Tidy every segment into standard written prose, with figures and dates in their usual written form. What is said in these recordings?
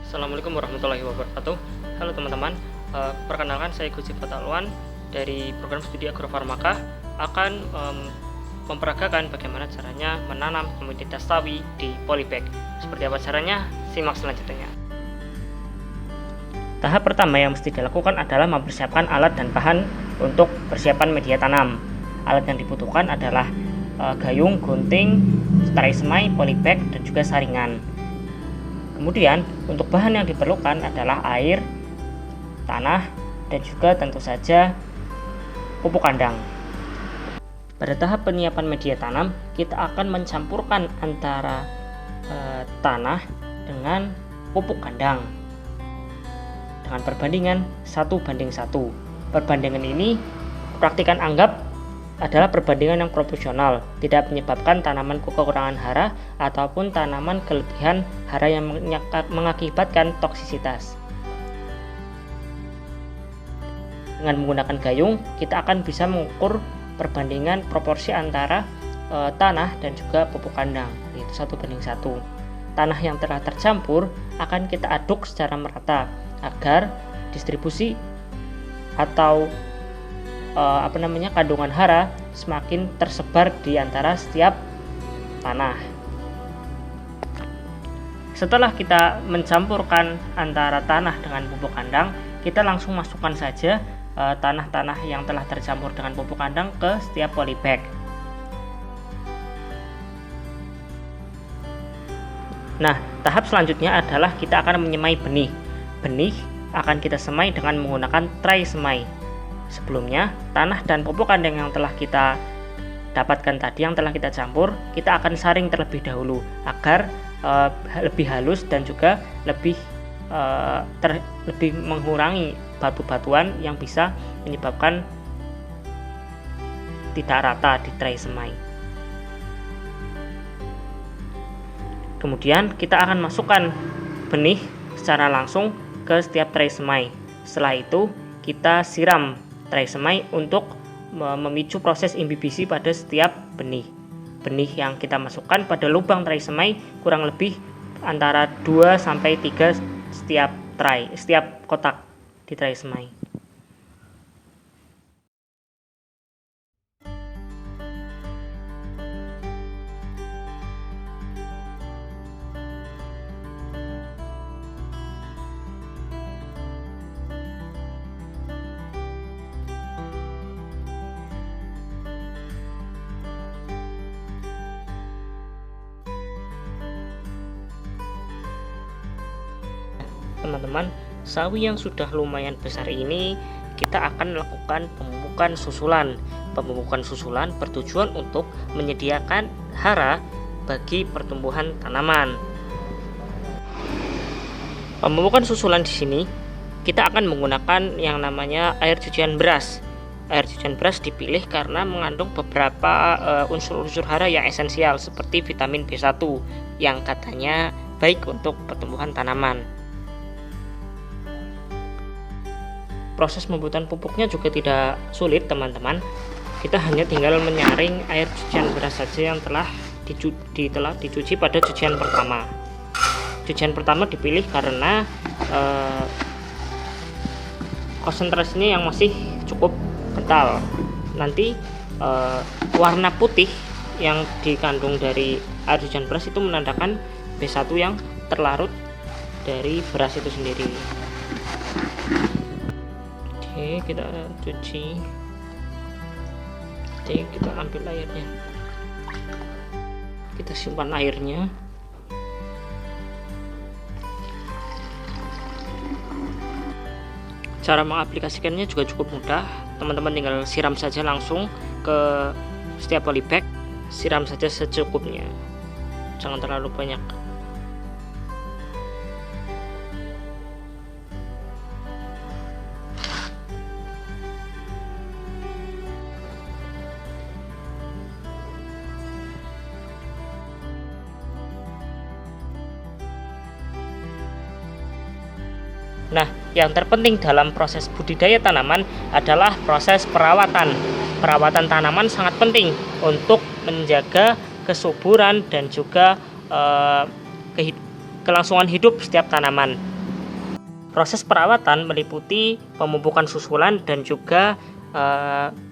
Assalamualaikum warahmatullahi wabarakatuh. Halo teman-teman, perkenalkan saya Gusti Fatalwan dari program studi Agrofarmaka akan memperagakan bagaimana caranya menanam komoditas sawi di polybag. Seperti apa caranya? Simak selanjutnya. Tahap pertama yang mesti dilakukan adalah mempersiapkan alat dan bahan untuk persiapan media tanam. Alat yang dibutuhkan adalah gayung, gunting, tray semai, polybag, dan juga saringan. Kemudian untuk bahan yang diperlukan adalah air, tanah, dan juga tentu saja pupuk kandang. Pada tahap penyiapan media tanam, kita akan mencampurkan antara tanah dengan pupuk kandang dengan perbandingan 1:1. Perbandingan ini praktikan anggap adalah perbandingan yang proporsional, tidak menyebabkan tanaman kekurangan hara ataupun tanaman kelebihan hara yang mengakibatkan toksisitas. Dengan menggunakan gayung, kita akan bisa mengukur perbandingan proporsi antara tanah dan juga pupuk kandang, yaitu 1:1. Tanah yang telah tercampur akan kita aduk secara merata agar distribusi atau kandungan hara semakin tersebar di antara setiap tanah. Setelah kita mencampurkan antara tanah dengan pupuk kandang, kita langsung masukkan saja tanah-tanah yang telah tercampur dengan pupuk kandang ke setiap polybag. Nah, tahap selanjutnya adalah kita akan menyemai benih. Benih akan kita semai dengan menggunakan tray semai. Sebelumnya, tanah dan pupuk kandang yang telah kita dapatkan tadi, yang telah kita campur, kita akan saring terlebih dahulu agar lebih halus dan juga lebih mengurangi batu-batuan yang bisa menyebabkan tidak rata di tray semai. Kemudian kita akan masukkan benih secara langsung ke setiap tray semai. Setelah itu kita siram tray semai untuk memicu proses imbibisi pada setiap benih. Benih yang kita masukkan pada lubang tray semai kurang lebih antara 2-3 setiap kotak di tray semai. Teman-teman, sawi yang sudah lumayan besar ini kita akan melakukan pemupukan susulan. Pemupukan susulan bertujuan untuk menyediakan hara bagi pertumbuhan tanaman. Pemupukan susulan di sini kita akan menggunakan yang namanya air cucian beras. Air cucian beras dipilih karena mengandung beberapa unsur-unsur hara yang esensial seperti vitamin B1 yang katanya baik untuk pertumbuhan tanaman. Proses pembuatan pupuknya juga tidak sulit, teman-teman. Kita hanya tinggal menyaring air cucian beras saja yang telah dicuci pada cucian pertama. Cucian pertama dipilih karena konsentrasinya yang masih cukup kental. Nanti warna putih yang dikandung dari air cucian beras itu menandakan B1 yang terlarut dari beras itu sendiri. Oke, kita cuci. Oke, kita ambil airnya. Kita simpan airnya. Cara mengaplikasikannya juga cukup mudah. Teman-teman tinggal siram saja langsung ke setiap polybag. Siram saja secukupnya. Jangan terlalu banyak. Nah, yang terpenting dalam proses budidaya tanaman adalah proses perawatan. Perawatan tanaman sangat penting untuk menjaga kesuburan dan juga kelangsungan hidup setiap tanaman. Proses perawatan meliputi pemupukan susulan dan juga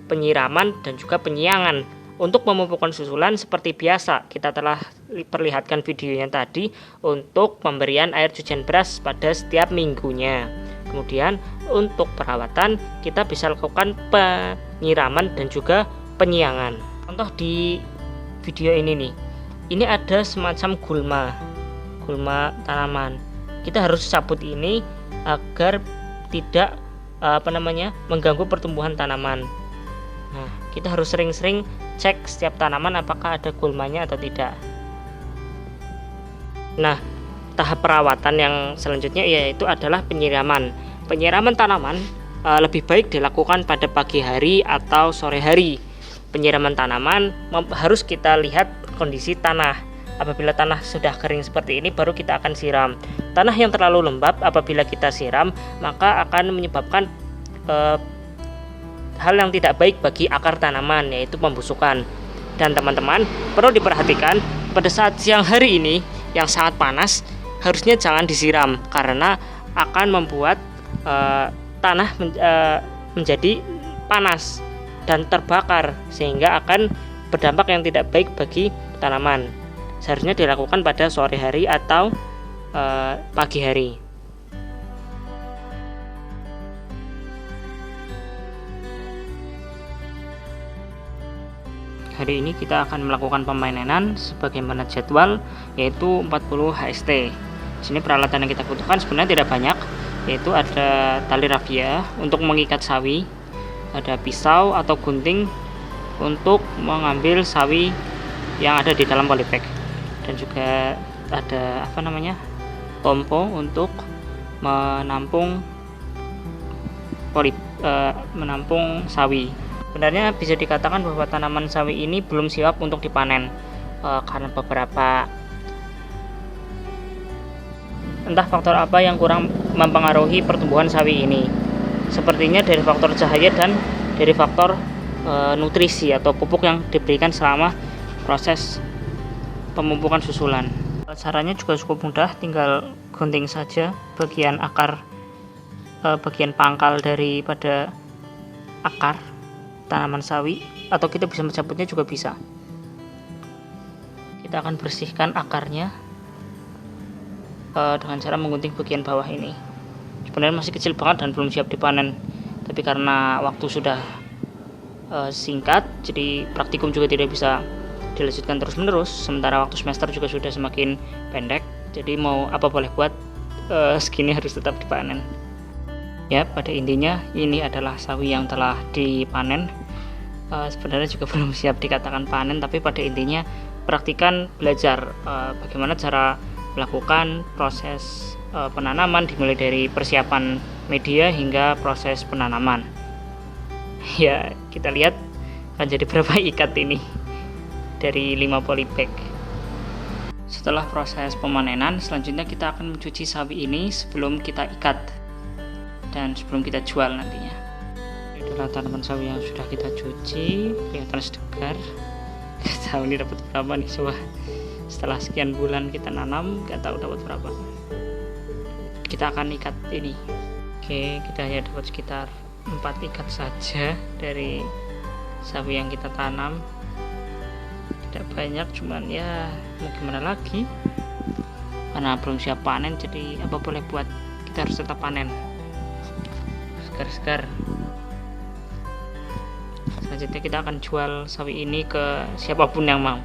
penyiraman dan juga penyiangan. Untuk pemupukan susulan seperti biasa kita telah perlihatkan videonya tadi untuk pemberian air cucian beras pada setiap minggunya. Kemudian untuk perawatan kita bisa lakukan penyiraman dan juga penyiangan. Contoh di video ini nih, ini ada semacam gulma tanaman. Kita harus cabut ini agar tidak mengganggu pertumbuhan tanaman. Nah, kita harus sering-sering cek setiap tanaman apakah ada gulmanya atau tidak. Nah, tahap perawatan yang selanjutnya yaitu adalah penyiraman. Penyiraman tanaman lebih baik dilakukan pada pagi hari atau sore hari. Penyiraman tanaman harus kita lihat kondisi tanah. Apabila tanah sudah kering seperti ini baru kita akan siram. Tanah yang terlalu lembab apabila kita siram maka akan menyebabkan hal yang tidak baik bagi akar tanaman, yaitu pembusukan. Dan teman-teman perlu diperhatikan pada saat siang hari ini yang sangat panas harusnya jangan disiram karena akan membuat tanah menjadi panas dan terbakar sehingga akan berdampak yang tidak baik bagi tanaman. Seharusnya dilakukan pada sore hari atau pagi hari. Hari ini kita akan melakukan pemanenan sebagaimana jadwal, yaitu 40 HST. Di sini peralatan yang kita butuhkan sebenarnya tidak banyak, yaitu ada tali rafia untuk mengikat sawi, ada pisau atau gunting untuk mengambil sawi yang ada di dalam polybag, dan juga ada tompo untuk menampung sawi. Sebenarnya bisa dikatakan bahwa tanaman sawi ini belum siap untuk dipanen karena beberapa entah faktor apa yang kurang mempengaruhi pertumbuhan sawi ini. Sepertinya dari faktor cahaya dan dari faktor nutrisi atau pupuk yang diberikan selama proses pemupukan susulan. Caranya juga cukup mudah, tinggal gunting saja bagian akar, bagian pangkal daripada akar tanaman sawi, atau kita bisa mencabutnya juga bisa. Kita akan bersihkan akarnya dengan cara menggunting bagian bawah ini. Sebenarnya masih kecil banget dan belum siap dipanen, tapi karena waktu sudah singkat, jadi praktikum juga tidak bisa dilanjutkan terus-menerus, sementara waktu semester juga sudah semakin pendek, jadi mau apa boleh buat, segini harus tetap dipanen. Ya, pada intinya ini adalah sawi yang telah dipanen. Sebenarnya juga belum siap dikatakan panen, tapi pada intinya praktikan belajar bagaimana cara melakukan proses penanaman, dimulai dari persiapan media hingga proses penanaman. Ya, kita lihat akan jadi berapa ikat ini dari 5 polybag. Setelah proses pemanenan, selanjutnya kita akan mencuci sawi ini sebelum kita ikat dan sebelum kita jual nantinya. Ini adalah tanaman sawi yang sudah kita cuci, kelihatan segar. Gak tahu ini dapat berapa nih, coba setelah sekian bulan kita nanam, gak tahu dapat berapa. Kita akan ikat ini. Oke, kita hanya dapat sekitar 4 ikat saja dari sawi yang kita tanam. Tidak banyak, cuman ya mau gimana lagi, karena belum siap panen, jadi apa boleh buat, kita harus tetap panen. Segar-segar. Selanjutnya kita akan jual sawi ini ke siapapun yang mau.